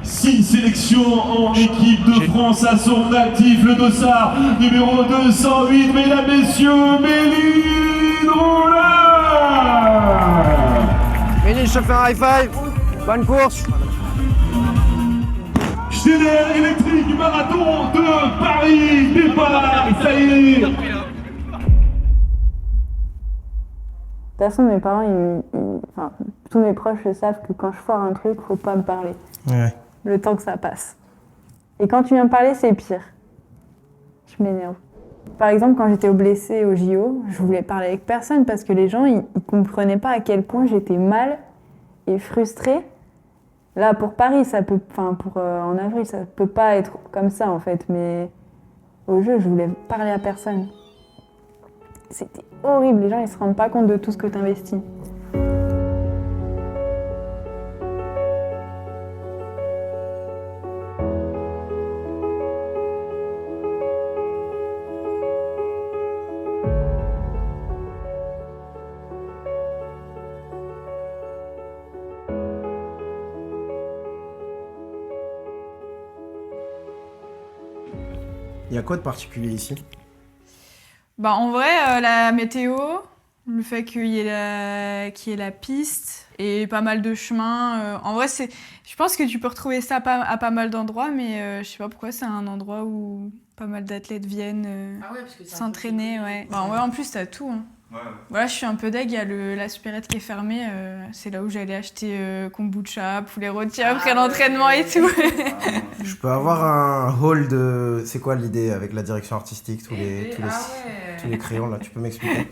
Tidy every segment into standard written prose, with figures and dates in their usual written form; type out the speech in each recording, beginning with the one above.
6 sélections en équipe de France à son actif. Le dossard numéro 208, mesdames, messieurs, Méline Roulin. Méline, je te fais un high five. Bonne course. Schneider électrique marathon de Paris, départ, ça y est. De toute façon, mes parents, enfin, tous mes proches savent que quand je foire un truc, faut pas me parler. Ouais. Le temps que ça passe. Et quand tu viens me parler, c'est pire. Je m'énerve. Par exemple, quand j'étais au blessé au JO, je voulais parler avec personne parce que les gens, ils comprenaient pas à quel point j'étais mal et frustrée. Là, pour Paris, ça peut, en avril, ça peut pas être comme ça en fait, mais au jeu, je voulais parler à personne. C'était horrible, les gens ils se rendent pas compte de tout ce que tu investis. Il y a quoi de particulier ici? Bah, en vrai, la météo, le fait qu'il y ait la piste et pas mal de chemins. En vrai, je pense que tu peux retrouver ça à pas mal d'endroits, mais je sais pas pourquoi c'est un endroit où pas mal d'athlètes viennent s'entraîner. Ouais. Bah, en vrai, en plus, t'as tout. Hein. Ouais. Voilà, je suis un peu deg, il y a la supérette qui est fermée. C'est là où j'allais acheter kombucha, poulet rôti après l'entraînement et tout. Je peux avoir un hall de... C'est quoi l'idée avec la direction artistique, tous les crayons là, tu peux m'expliquer?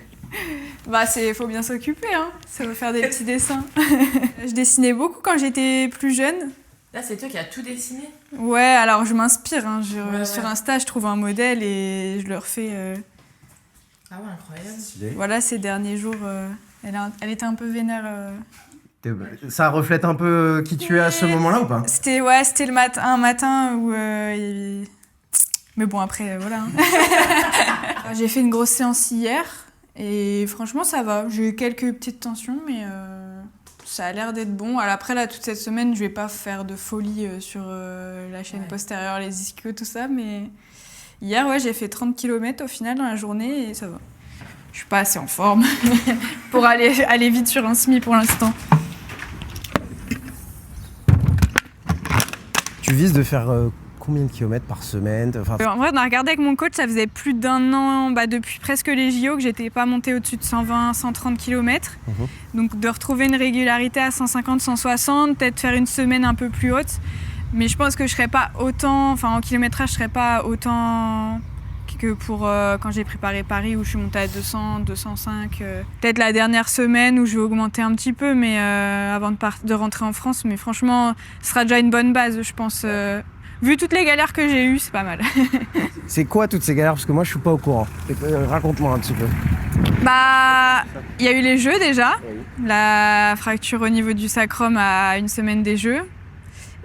Bah, faut bien s'occuper, hein. Ça veut faire des petits dessins. Je dessinais beaucoup quand j'étais plus jeune. Là, c'est toi qui as tout dessiné? Ouais, alors je m'inspire. Hein. Sur Insta, je trouve un modèle et je le refais. Ah ouais, incroyable. Stylé. Voilà, ces derniers jours, elle était un peu vénère. Ça reflète un peu qui tu es à ce moment-là ou pas? C'était un matin où... Mais bon, après, voilà. Hein. J'ai fait une grosse séance hier et franchement, ça va. J'ai eu quelques petites tensions, mais ça a l'air d'être bon. Alors après, là, toute cette semaine, je vais pas faire de folie sur la chaîne postérieure, les ischios, tout ça, mais... Hier, ouais, j'ai fait 30 km au final dans la journée et ça va. Je suis pas assez en forme pour aller vite sur un semi pour l'instant. Tu vises de faire combien de kilomètres par semaine? En vrai, on a regardé avec mon coach, ça faisait plus d'1 an, depuis presque les JO, que j'étais pas montée au-dessus de 120, 130 km. Donc de retrouver une régularité à 150, 160, peut-être faire une semaine un peu plus haute. Mais je pense que je serais pas autant, en kilométrage, je serais pas autant que pour quand j'ai préparé Paris où je suis montée à 200, 205. Peut-être la dernière semaine où je vais augmenter un petit peu, mais avant de rentrer en France. Mais franchement, ce sera déjà une bonne base, je pense. Vu toutes les galères que j'ai eues, c'est pas mal. C'est quoi toutes ces galères? Parce que moi, je suis pas au courant. Raconte-moi un petit peu. Bah, il y a eu les Jeux déjà. La fracture au niveau du sacrum à une semaine des Jeux.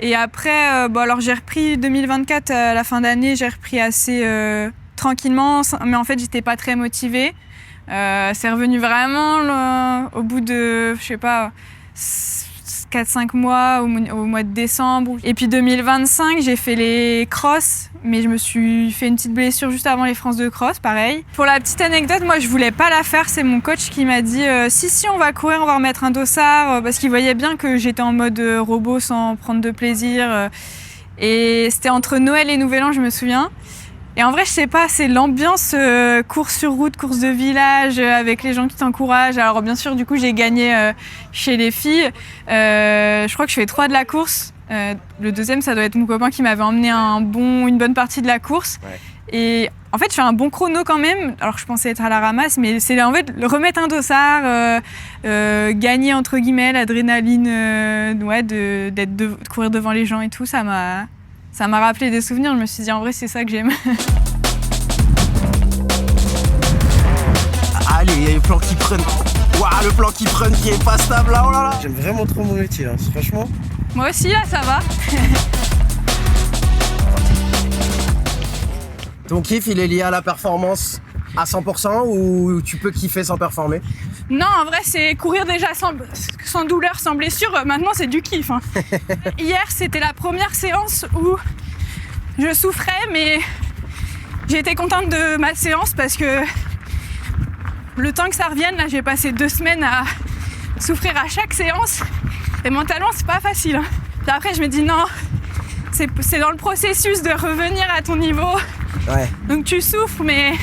Et après, alors j'ai repris 2024 à la fin d'année, j'ai repris assez tranquillement, mais en fait j'étais pas très motivée. C'est revenu vraiment au bout de, je sais pas, 4-5 mois, au mois de décembre. Et puis 2025, j'ai fait les crosses, mais je me suis fait une petite blessure juste avant les France de cross, pareil. Pour la petite anecdote, moi je voulais pas la faire, c'est mon coach qui m'a dit si on va courir, on va remettre un dossard, parce qu'il voyait bien que j'étais en mode robot sans prendre de plaisir. Et c'était entre Noël et Nouvel An, je me souviens. Et en vrai, je sais pas, c'est l'ambiance course sur route, course de village, avec les gens qui t'encouragent. Alors bien sûr, du coup, j'ai gagné chez les filles. Je crois que je fais 3 de la course. Le deuxième, ça doit être mon copain qui m'avait emmené une bonne partie de la course. Ouais. Et en fait, je fais un bon chrono quand même. Alors je pensais être à la ramasse, mais c'est en fait remettre un dossard, gagner entre guillemets l'adrénaline, de courir devant les gens et tout, ça m'a rappelé des souvenirs. Je me suis dit, en vrai, c'est ça que j'aime. Allez, il y a le plan qui prenne. Waouh, le plan qui prenne qui est pas stable là, oh là là. J'aime vraiment trop mon métier, là. Franchement. Moi aussi, là, ça va. Ton kiff, il est lié à la performance à 100% ou tu peux kiffer sans performer? Non, en vrai, c'est courir déjà sans douleur, sans blessure. Maintenant, c'est du kiff. Hein. Hier, c'était la première séance où je souffrais, mais j'ai été contente de ma séance parce que le temps que ça revienne, là, j'ai passé 2 semaines à souffrir à chaque séance. Et mentalement, c'est pas facile. Hein. Puis après, je me dis non, c'est dans le processus de revenir à ton niveau. Ouais. Donc tu souffres, mais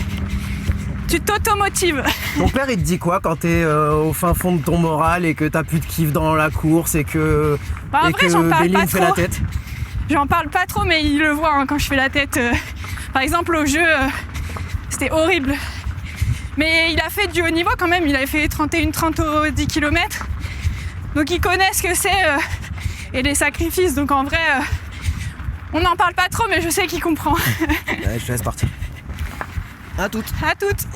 tu t'automotives. Ton père, il te dit quoi quand t'es au fin fond de ton moral et que t'as plus de kiff dans la course et que, Bah, en vrai, j'en parle Béline pas fait trop. la tête? J'en parle pas trop, mais il le voit hein, quand je fais la tête. Par exemple, au jeu, c'était horrible. Mais il a fait du haut niveau quand même. Il avait fait 31-30 au 10 km. Donc il connaît ce que c'est et les sacrifices. Donc en vrai, on n'en parle pas trop, mais je sais qu'il comprend. Ouais, je te laisse partir. À toutes. À toutes.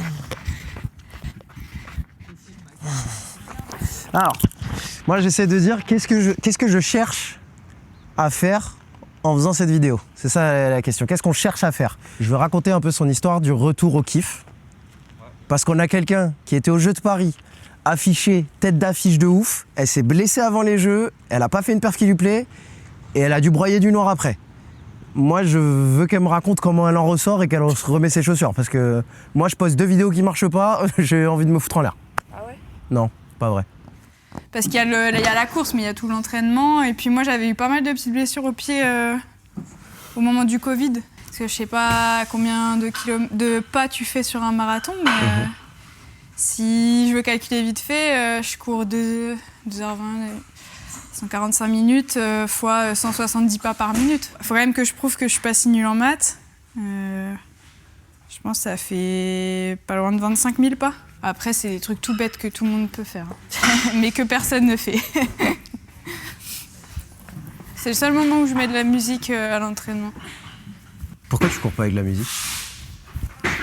Alors, moi j'essaie de dire qu'est-ce que je cherche à faire en faisant cette vidéo. C'est ça la question. Qu'est-ce qu'on cherche à faire? Je veux raconter un peu son histoire du retour au kiff. Parce qu'on a quelqu'un qui était aux Jeux de Paris, affiché, tête d'affiche de ouf. Elle s'est blessée avant les Jeux, elle a pas fait une perf qui lui plaît et elle a dû broyer du noir après. Moi, je veux qu'elle me raconte comment elle en ressort et qu'elle remet ses chaussures. Parce que moi, je poste 2 vidéos qui marchent pas, j'ai envie de me foutre en l'air. Ah ouais? Non, pas vrai. Parce qu'il y a la course, mais il y a tout l'entraînement. Et puis moi, j'avais eu pas mal de petites blessures au pied au moment du Covid. Parce que je sais pas combien de pas tu fais sur un marathon, mais si je veux calculer vite fait, je cours 2h20, 145 minutes fois 170 pas par minute. Il faut quand même que je prouve que je suis pas si nulle en maths. Je pense que ça fait pas loin de 25 000 pas. Après, c'est des trucs tout bêtes que tout le monde peut faire, mais que personne ne fait. C'est le seul moment où je mets de la musique à l'entraînement. Pourquoi tu cours pas avec la musique?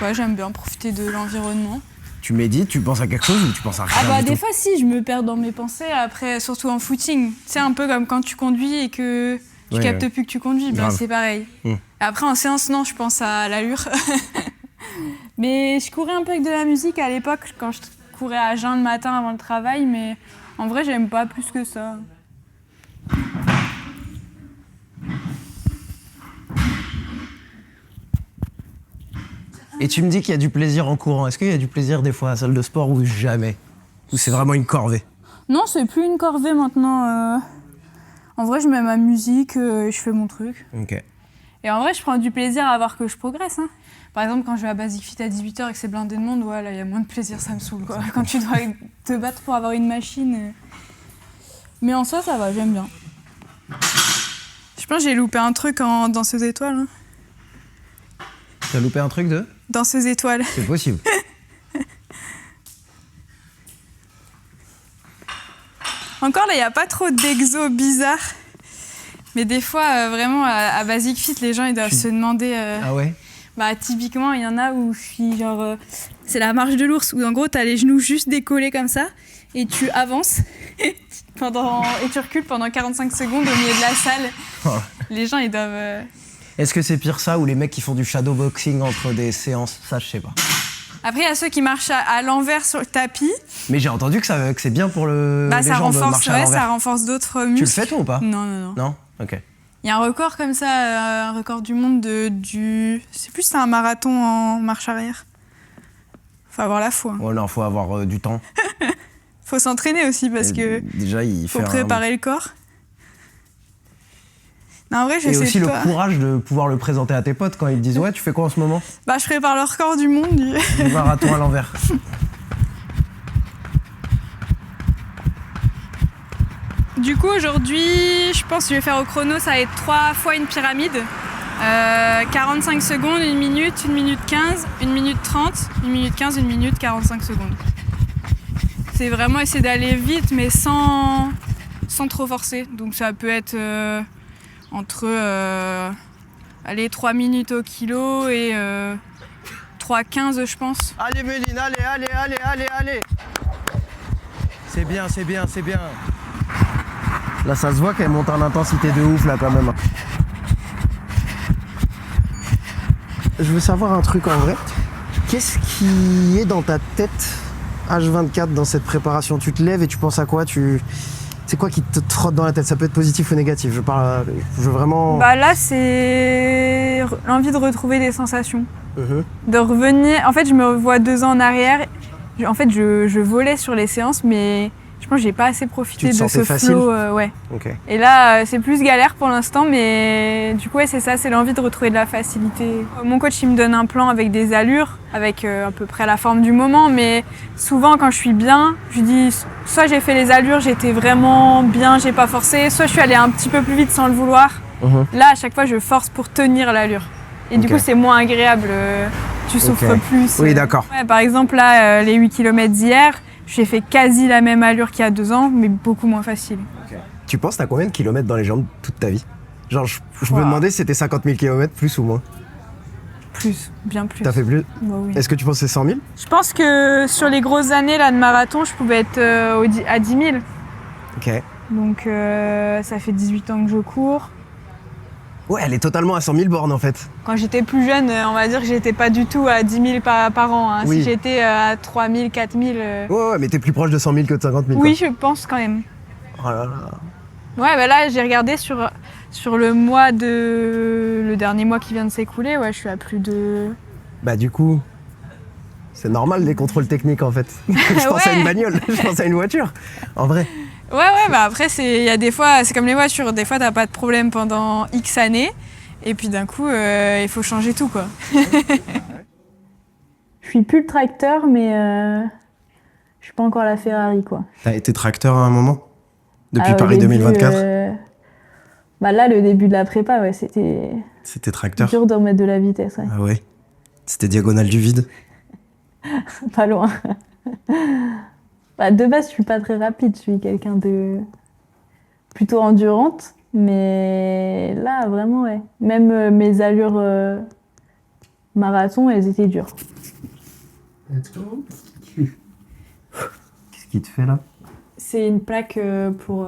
Ouais, j'aime bien profiter de l'environnement. Tu médites, tu penses à quelque chose ou tu penses à rien Ah bah du des tout? fois si, je me perds dans mes pensées, après surtout en footing. C'est un peu comme quand tu conduis et que tu Ouais, captes ouais. plus que tu conduis, ben Grave. c'est pareil. Mm. Après en séance, non, je pense à l'allure. Mais je courais un peu avec de la musique à l'époque, quand je courais à jeun le matin avant le travail, mais en vrai j'aime pas plus que ça. Et tu me dis qu'il y a du plaisir en courant. Est-ce qu'il y a du plaisir des fois à la salle de sport ou jamais? Ou c'est vraiment une corvée? Non, c'est plus une corvée maintenant. En vrai, je mets ma musique et je fais mon truc. Ok. Et en vrai, je prends du plaisir à voir que je progresse. Hein. Par exemple, quand je vais à Basic Fit à 18h et que c'est blindé de monde, ouais, là, il y a moins de plaisir, ça me saoule. Quoi. Quand tu dois te battre pour avoir une machine. Mais en soi, ça va, j'aime bien. Je pense que j'ai loupé un truc en Danseuse étoile. Hein. T'as loupé un truc de? Danseuse étoile. C'est possible. Encore là, il n'y a pas trop d'exos bizarres. Mais des fois, vraiment, à Basic Fit, les gens ils doivent se demander. Ah ouais? Bah, typiquement, il y en a où je suis genre. C'est la marche de l'ours, où en gros, t'as les genoux juste décollés comme ça, et tu avances, et tu recules pendant 45 secondes au milieu de la salle. Oh. Les gens, ils doivent. Est-ce que c'est pire ça ou les mecs qui font du shadowboxing entre des séances? Ça, je sais pas. Après, il y a ceux qui marchent à l'envers sur le tapis. Mais j'ai entendu que c'est bien pour les Ça jambes de renforce, marcher à ouais, l'envers. ça renforce d'autres muscles. Tu le fais toi ou pas? Non, non, non. Non? Ok. Il y a un record comme ça, un record du monde je sais plus si c'est un marathon en marche arrière. Faut avoir la foi. Oh non, faut avoir du temps. Faut s'entraîner aussi parce que Déjà, il faut fait préparer le corps. Non, en vrai, je Et sais aussi pas. le courage de pouvoir le présenter à tes potes quand ils te disent ouais, tu fais quoi en ce moment? Bah, je prépare le record du monde. Du marathon à l'envers. Du coup, aujourd'hui, je pense que je vais faire au chrono, ça va être 3 fois une pyramide. 45 secondes, 1 minute, 1 minute 15, 1 minute 30, 1 minute 15, 1 minute 45 secondes. C'est vraiment essayer d'aller vite, mais sans trop forcer. Donc ça peut être entre 3 minutes au kilo et 3,15 je pense. Allez Méline, allez. C'est bien. Là, ça se voit qu'elle monte en intensité de ouf, là, quand même. Je veux savoir un truc en vrai. Qu'est-ce qui est dans ta tête H24 dans cette préparation. Tu te lèves et tu penses à quoi? C'est quoi qui te trotte dans la tête? Ça peut être positif ou négatif. Je veux vraiment... Bah là, c'est l'envie de retrouver des sensations. De revenir... En fait, je me revois 2 ans en arrière. En fait, je volais sur les séances, mais je pense que j'ai pas assez profité de ce flow. Ouais. Okay. Et là, c'est plus galère pour l'instant, mais du coup, ouais, c'est ça, c'est l'envie de retrouver de la facilité. Mon coach, il me donne un plan avec des allures, avec à peu près la forme du moment, mais souvent, quand je suis bien, je dis soit j'ai fait les allures, j'étais vraiment bien, j'ai pas forcé, soit je suis allée un petit peu plus vite sans le vouloir. Là, à chaque fois, je force pour tenir l'allure. Et du coup, c'est moins agréable, tu souffres plus. Oui, d'accord. Ouais, par exemple, là, les 8 km d'hier, j'ai fait quasi la même allure qu'il y a 2 ans, mais beaucoup moins facile. Tu penses t'as combien de kilomètres dans les jambes toute ta vie? Genre, je me demandais si c'était 50 000 km, plus ou moins. Plus, bien plus. T'as fait plus? Bah oui. Est-ce que tu penses que c'est 100 000? Je pense que sur les grosses années là, de marathon, je pouvais être à 10 000. Ok. Donc ça fait 18 ans que je cours. Ouais, elle est totalement à 100 000 bornes en fait. Quand j'étais plus jeune, on va dire que j'étais pas du tout à 10 000 par an. Hein. Oui. Si j'étais à 3 000, 4 000... Ouais, mais t'es plus proche de 100 000 que de 50 000. Oui, quoi. je pense quand même. Oh là là. Ouais, bah là, j'ai regardé sur le dernier mois qui vient de s'écouler, ouais, je suis à plus de... Bah du coup, c'est normal les contrôles techniques en fait. Je pense à une bagnole, je pense à une voiture, en vrai. Ouais, bah après, il y a des fois, c'est comme les voitures, des fois t'as pas de problème pendant X années, et puis d'un coup, il faut changer tout, quoi. Je suis plus le tracteur, mais je suis pas encore la Ferrari, quoi. T'as été tracteur à un moment? Depuis Au Paris début, 2024 Bah là, le début de la prépa, ouais, c'était C'était tracteur? dur de remettre de la vitesse, ouais. Ah ouais? C'était diagonale du vide? Pas loin. Bah, de base, je suis pas très rapide, je suis quelqu'un de plutôt endurante, mais là, vraiment, ouais. Même mes allures marathon, elles étaient dures. Qu'est-ce qu'il te fait là? C'est une plaque pour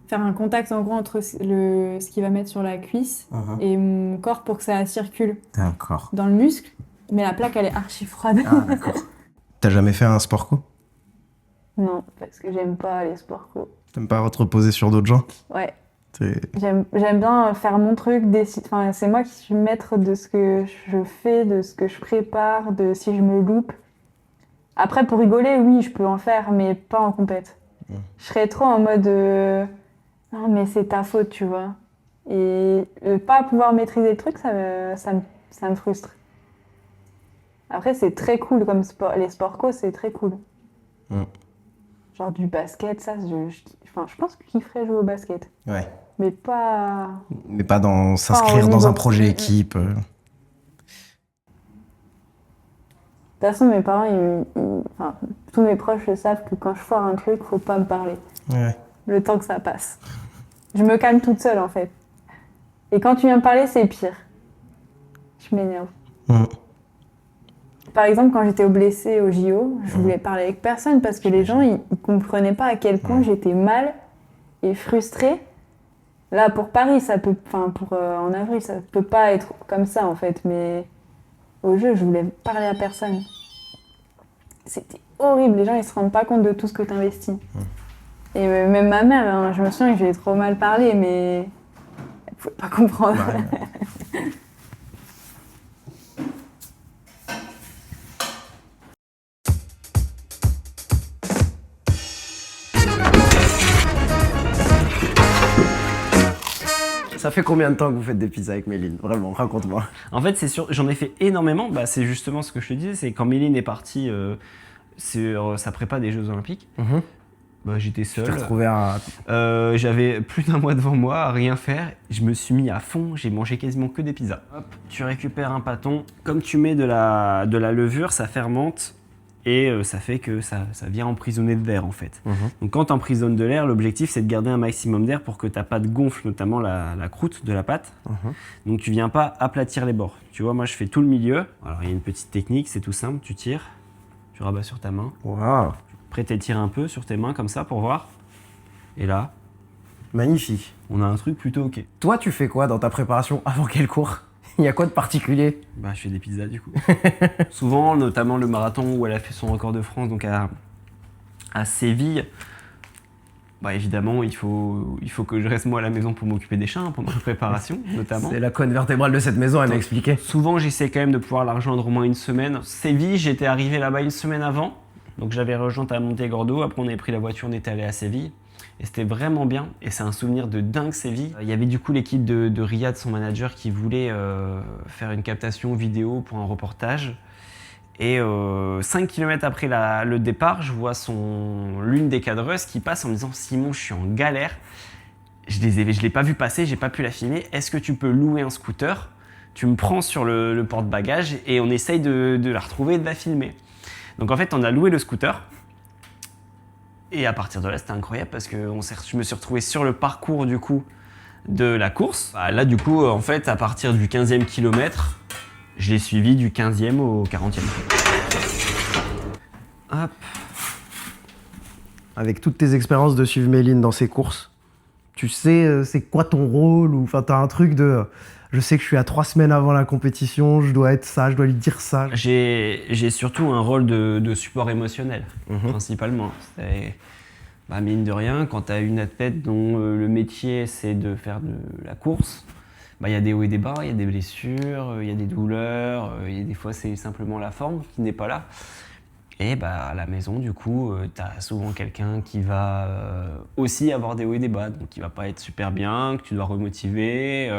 faire un contact en gros entre ce qu'il va mettre sur la cuisse et mon corps pour que ça circule D'accord. dans le muscle. Mais la plaque, elle est archi froide. Ah d'accord. T'as jamais fait un sport co? Non, parce que j'aime pas les sports co. T'aimes pas te reposer sur d'autres gens? Ouais. J'aime bien faire mon truc, enfin, c'est moi qui suis maître de ce que je fais, de ce que je prépare, de si je me loupe. Après, pour rigoler, oui, je peux en faire, mais pas en compète. Je serais trop en mode non, mais c'est ta faute, tu vois. Et pas pouvoir maîtriser le truc, ça me frustre. Après, c'est très cool comme sport. Les sports co, c'est très cool. Genre du basket, ça, je pense que je kifferais jouer au basket. Ouais. Mais pas dans s'inscrire au dans niveau. un projet équipe. De toute façon, mes parents, enfin, tous mes proches le savent que quand je foire un truc, faut pas me parler. Ouais. Le temps que ça passe. Je me calme toute seule, en fait. Et quand tu viens me parler, c'est pire. Je m'énerve. Par exemple, quand j'étais blessée au JO, je voulais parler avec personne parce que les gens, ils comprenaient pas à quel point j'étais mal et frustrée. Là, pour Paris, ça peut, en avril, ça peut pas être comme ça, en fait, mais au jeu, je voulais parler à personne. C'était horrible, les gens, ils se rendent pas compte de tout ce que tu investis. Et même ma mère, hein, je me souviens que j'ai trop mal parlé, mais elle pouvait pas comprendre. Ouais. Ça fait combien de temps que vous faites des pizzas avec Méline? Vraiment, raconte-moi. En fait, c'est sûr, j'en ai fait énormément. Bah, c'est justement ce que je te disais, c'est quand Méline est partie sur sa prépa des Jeux Olympiques. Bah, j'étais seul. Tu t'es retrouvé à... J'avais plus d'un mois devant moi à rien faire. Je me suis mis à fond. J'ai mangé quasiment que des pizzas. Hop, tu récupères un pâton. Comme tu mets de la levure, ça fermente. Et ça fait que ça vient emprisonner de l'air en fait. Donc quand tu emprisonnes de l'air, l'objectif c'est de garder un maximum d'air pour que ta pâte gonfle, notamment la croûte de la pâte. Donc tu viens pas aplatir les bords. Tu vois, moi je fais tout le milieu. Alors il y a une petite technique, c'est tout simple, tu tires, tu rabats sur ta main. Wow. Après t'étires un peu sur tes mains comme ça pour voir. Et là, magnifique. on a un truc plutôt ok. Toi tu fais quoi dans ta préparation avant quel cours? Il y a quoi de particulier? Bah, je fais des pizzas du coup. Souvent, notamment le marathon où elle a fait son record de France, donc à Séville. Bah évidemment, il faut que je reste moi à la maison pour m'occuper des chiens pendant la préparation, notamment. C'est la colonne vertébrale de cette maison, elle m'a expliqué. Souvent, j'essaie quand même de pouvoir la rejoindre au moins une semaine. Séville, j'étais arrivé là-bas une semaine avant, donc j'avais rejoint à Montegordo. Après, on avait pris la voiture, on était allé à Séville. Et c'était vraiment bien, et c'est un souvenir de dingue Séville. Il y avait du coup l'équipe de Riyad, son manager, qui voulait faire une captation vidéo pour un reportage. Et 5 km après le départ, je vois l'une des cadreuses qui passe en me disant « Simon, je suis en galère, je l'ai pas vu passer, j'ai pas pu la filmer, est-ce que tu peux louer un scooter? Tu me prends sur le porte-bagages et on essaye de la retrouver et de la filmer. » Donc en fait, on a loué le scooter. Et à partir de là, c'était incroyable parce que je me suis retrouvé sur le parcours du coup de la course. Bah, là, du coup, en fait, à partir du 15e kilomètre, je l'ai suivi du 15e au 40e. Hop. Avec toutes tes expériences de suivre Méline dans ses courses, tu sais c'est quoi ton rôle? Ou enfin, t'as un truc de... Je sais que je suis à 3 semaines avant la compétition, je dois être ça, je dois lui dire ça. J'ai surtout un rôle de support émotionnel, principalement. Bah, mine de rien, quand tu as une athlète dont le métier c'est de faire de la course, bah, y a des hauts et des bas, il y a des blessures, il y a des douleurs, des fois c'est simplement la forme qui n'est pas là. Et bah, à la maison, du coup, tu as souvent quelqu'un qui va aussi avoir des hauts et des bas, donc qui va pas être super bien, que tu dois remotiver.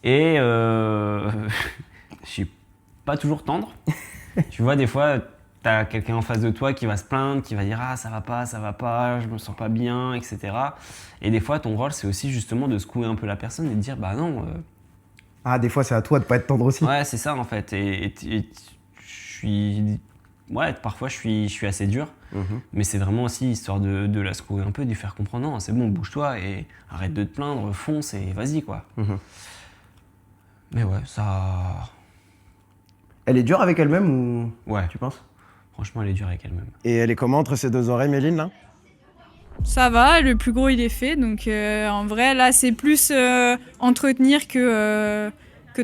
Et je suis pas toujours tendre. Tu vois, des fois, tu as quelqu'un en face de toi qui va se plaindre, qui va dire « Ah, ça va pas, je me sens pas bien, etc. » Et des fois, ton rôle, c'est aussi justement de secouer un peu la personne et de dire « Bah non. » Ah, des fois, c'est à toi de pas être tendre aussi. Ouais, c'est ça, en fait. Et je suis... Ouais, parfois, je suis assez dur. Mais c'est vraiment aussi histoire de la secouer un peu, de lui faire comprendre « Non, c'est bon, bouge-toi et arrête de te plaindre, fonce et vas-y, quoi. » Mais ouais, ça... Elle est dure avec elle-même ou... Ouais. Tu penses? Franchement, elle est dure avec elle-même. Et elle est comment entre ses deux oreilles, Méline, là? Ça va, le plus gros il est fait, donc en vrai là c'est plus entretenir que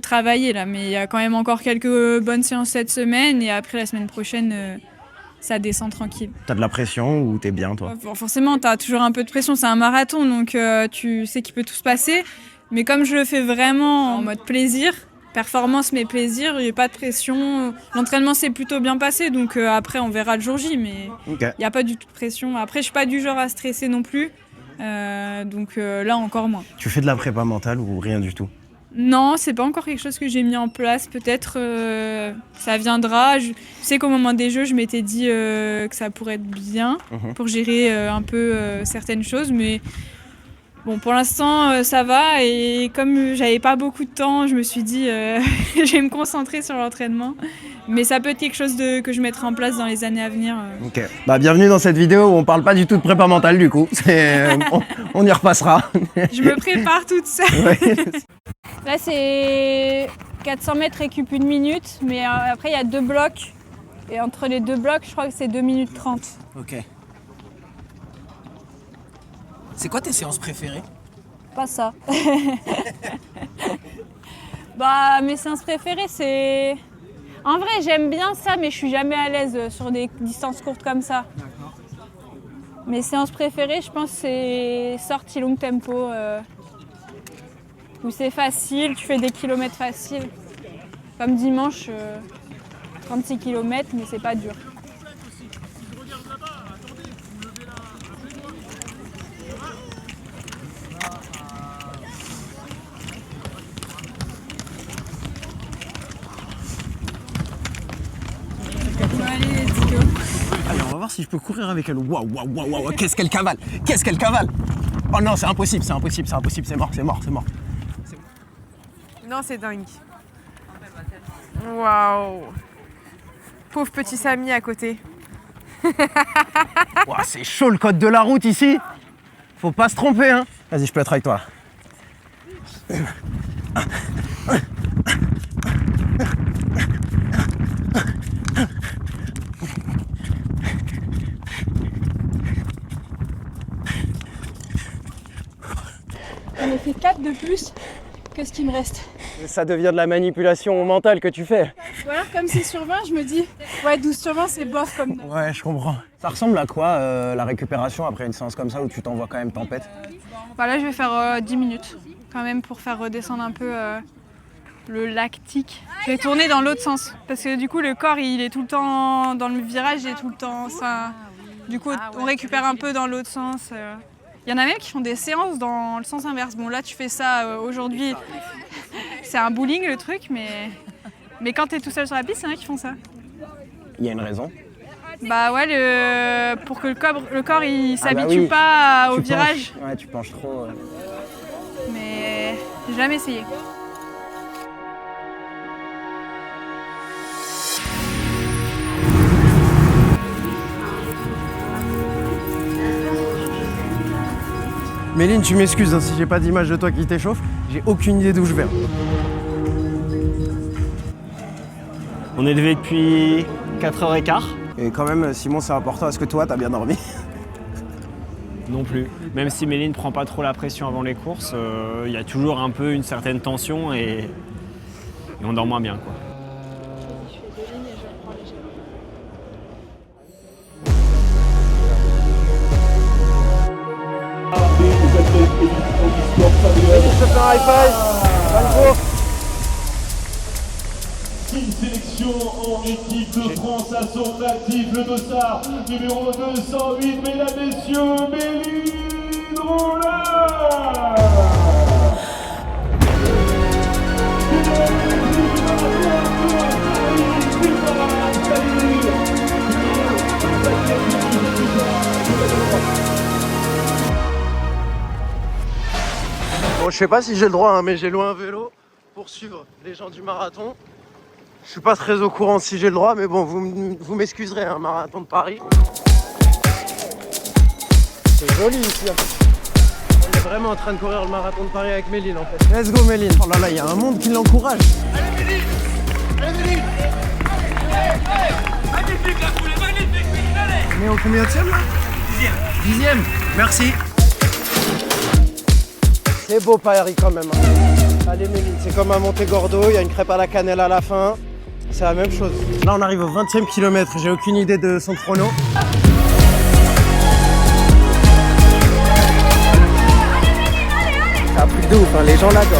travailler là, mais il y a quand même encore quelques bonnes séances cette semaine et après la semaine prochaine ça descend tranquille. T'as de la pression ou t'es bien, toi? Forcément, t'as toujours un peu de pression, c'est un marathon donc tu sais qu'il peut tout se passer, mais comme je le fais vraiment en mode plaisir, performance mais plaisir, il n'y a pas de pression. L'entraînement s'est plutôt bien passé, donc après on verra le jour J, mais il n'y a pas du tout de pression. Après, je suis pas du genre à stresser non plus, donc là encore moins. Tu fais de la prépa mentale ou rien du tout? Non, c'est pas encore quelque chose que j'ai mis en place. Peut-être ça viendra. Je sais qu'au moment des Jeux, je m'étais dit que ça pourrait être bien pour gérer un peu certaines choses, mais bon, pour l'instant, ça va. Et comme j'avais pas beaucoup de temps, je me suis dit je vais me concentrer sur l'entraînement. Mais ça peut être quelque chose que je mettrai en place dans les années à venir. Ok. Bah, bienvenue dans cette vidéo où on parle pas du tout de prépa mentale, du coup. On y repassera. Je me prépare toute seule. Ouais. Là, c'est 400 mètres récup 1 minute. Mais après, il y a 2 blocs. Et entre les 2 blocs, je crois que c'est 2 minutes 30. Ok. C'est quoi tes séances préférées? Pas ça. Bah, mes séances préférées, c'est... En vrai, j'aime bien ça, mais je suis jamais à l'aise sur des distances courtes comme ça. Mes séances préférées, je pense, c'est sortie long tempo, où c'est facile, tu fais des kilomètres faciles. Comme dimanche, 36 km, mais c'est pas dur. Allez, on va voir si je peux courir avec elle. Waouh, waouh, waouh, waouh, qu'est-ce qu'elle cavale! Qu'est-ce qu'elle cavale! Oh non, c'est impossible, c'est impossible, c'est impossible, c'est mort, c'est mort, c'est mort. Non, c'est dingue. Waouh! Pauvre petit Samy à côté. Ouah, c'est chaud le code de la route ici! Faut pas se tromper, hein! Vas-y, je peux être avec toi. J'en ai fait 4 de plus que ce qui me reste. Ça devient de la manipulation mentale que tu fais. Ou alors comme c'est sur 20, je me dis, ouais 12 sur 20 c'est bof comme note. Ouais, je comprends. Ça ressemble à quoi la récupération après une séance comme ça où tu t'envoies quand même tempête? Bah là je vais faire 10 minutes quand même pour faire redescendre un peu le lactique. Je vais tourner dans l'autre sens parce que du coup le corps il est tout le temps dans le virage et tout le temps ça. Du coup on récupère un peu dans l'autre sens. Il y en a même qui font des séances dans le sens inverse. Bon là tu fais ça aujourd'hui, c'est un bowling le truc mais quand t'es tout seul sur la piste, il y en a qui font ça. Il y a une raison. Bah ouais, pour que le corps il s'habitue oui. pas au Tu virage. penches. Ouais, tu penches trop. Mais j'ai jamais essayé. Méline, tu m'excuses si j'ai pas d'image de toi qui t'échauffe. J'ai aucune idée d'où je vais. On est levé depuis 4h15. Et quand même, Simon, c'est important. Est-ce que toi, t'as bien dormi? Non plus. Même si Méline prend pas trop la pression avant les courses, il y a toujours un peu une certaine tension et on dort moins bien, quoi. Une sélection en équipe de France à son actif, le dossard numéro 208, mesdames, messieurs, Méline Rollin. Bon, je sais pas si j'ai le droit, hein, mais j'ai loué un vélo pour suivre les gens du marathon. Je suis pas très au courant si j'ai le droit, mais bon, vous m'excuserez, un marathon de Paris. C'est joli ici. On est vraiment en train de courir le marathon de Paris avec Méline en fait. Let's go Méline. Oh là là, il y a un monde qui l'encourage. Allez Méline! Allez Méline! Magnifique la foulée, magnifique Méline, allez! On est au combienième là? 10e. Merci. C'est beau Paris quand même. Hein. Allez Méline, c'est comme à Montegordo, il y a une crêpe à la cannelle à la fin. C'est la même chose. Là on arrive au 20e kilomètre, j'ai aucune idée de son chrono. C'est un truc de ouf, hein. Les gens l'adorent.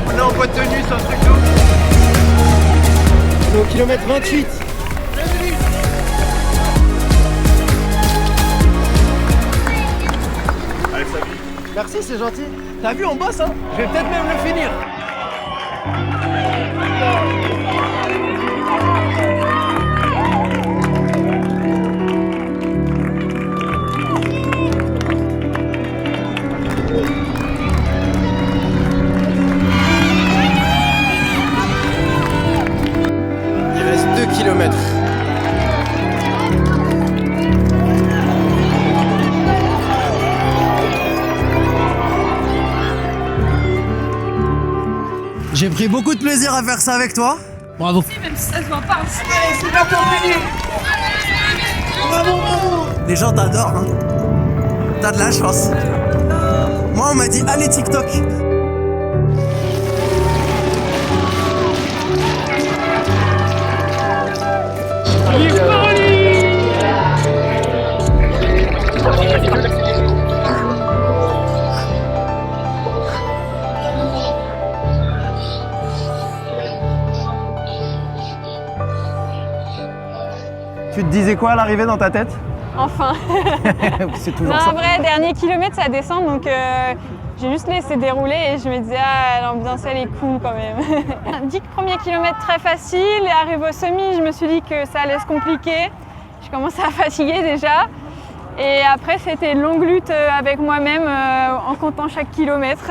On est en boîte de nuit, c'est un truc de ouf. On est au kilomètre 28. Merci, c'est gentil. T'as vu, on bosse, hein? Je vais peut-être même le finir. Il reste 2 kilomètres. J'ai pris beaucoup de plaisir à faire ça avec toi. Bravo. Même si ça se voit pas. Allez, c'est pas terminé! Bravo, bravo! Les gens t'adorent, hein. T'as de la chance. Moi, on m'a dit, allez TikTok. Tu te disais quoi à l'arrivée dans ta tête? Enfin. C'est toujours Non, ça. en vrai, dernier kilomètre, ça descend, donc j'ai juste laissé dérouler et je me disais, ah, l'ambiance, elle est cool quand même. 10 premiers kilomètres très faciles, et arrive au semi, je me suis dit que ça allait se compliquer. Je commençais à fatiguer déjà. Et après, c'était une longue lutte avec moi-même en comptant chaque kilomètre.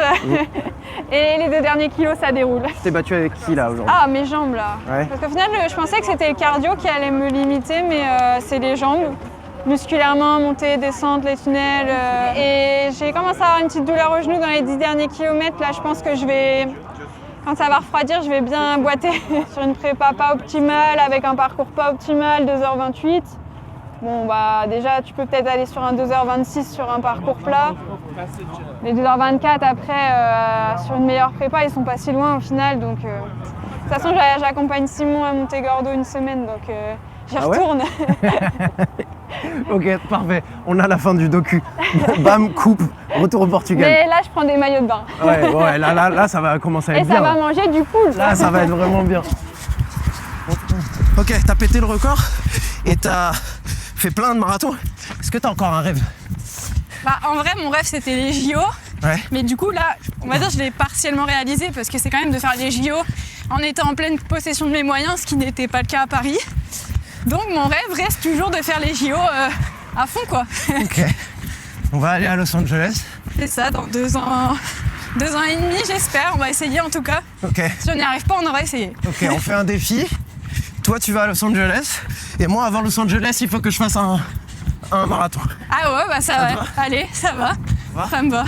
Et les 2 derniers kilos, ça déroule. Tu t'es battu avec qui là aujourd'hui? Ah, mes jambes là. Ouais. Parce qu'au final, je pensais que c'était le cardio qui allait me limiter, mais c'est les jambes. Musculairement, montée, descente, les tunnels. Et j'ai commencé à avoir une petite douleur au genou dans les 10 derniers kilomètres. Là, je pense que je vais, quand ça va refroidir, je vais bien boiter sur une prépa pas optimale, avec un parcours pas optimal, 2h28. Bon, bah déjà, tu peux peut-être aller sur un 2h26 sur un parcours plat. Les 2h24 après, sur une meilleure prépa, ils sont pas si loin au final. Donc, de toute façon, j'accompagne Simon à Montegordo une semaine, donc j'y Ah ouais retourne. Ok, parfait. On a la fin du docu. Bam, coupe, retour au Portugal. Mais là, je prends des maillots de bain. Ouais, là, ça va commencer à être Et bien. ça va là. manger du poule. Là, ça va être vraiment bien. Ok, t'as pété le record et t'as fait plein de marathons. Est-ce que t'as encore un rêve? Bah, en vrai, mon rêve, c'était les JO. Ouais. Mais du coup, là, on va dire, je l'ai partiellement réalisé parce que c'est quand même de faire les JO en étant en pleine possession de mes moyens, ce qui n'était pas le cas à Paris. Donc, mon rêve reste toujours de faire les JO à fond, quoi. Ok. On va aller à Los Angeles. C'est ça, dans 2 ans. 2 ans et demi, j'espère. On va essayer en tout cas. Ok. Si on n'y arrive pas, on aura essayé. Ok, on fait un défi. Toi, tu vas à Los Angeles. Et moi, avant Los Angeles, il faut que je fasse un marathon. Ah ouais, bah ça va. Allez, ça va. Ça me va.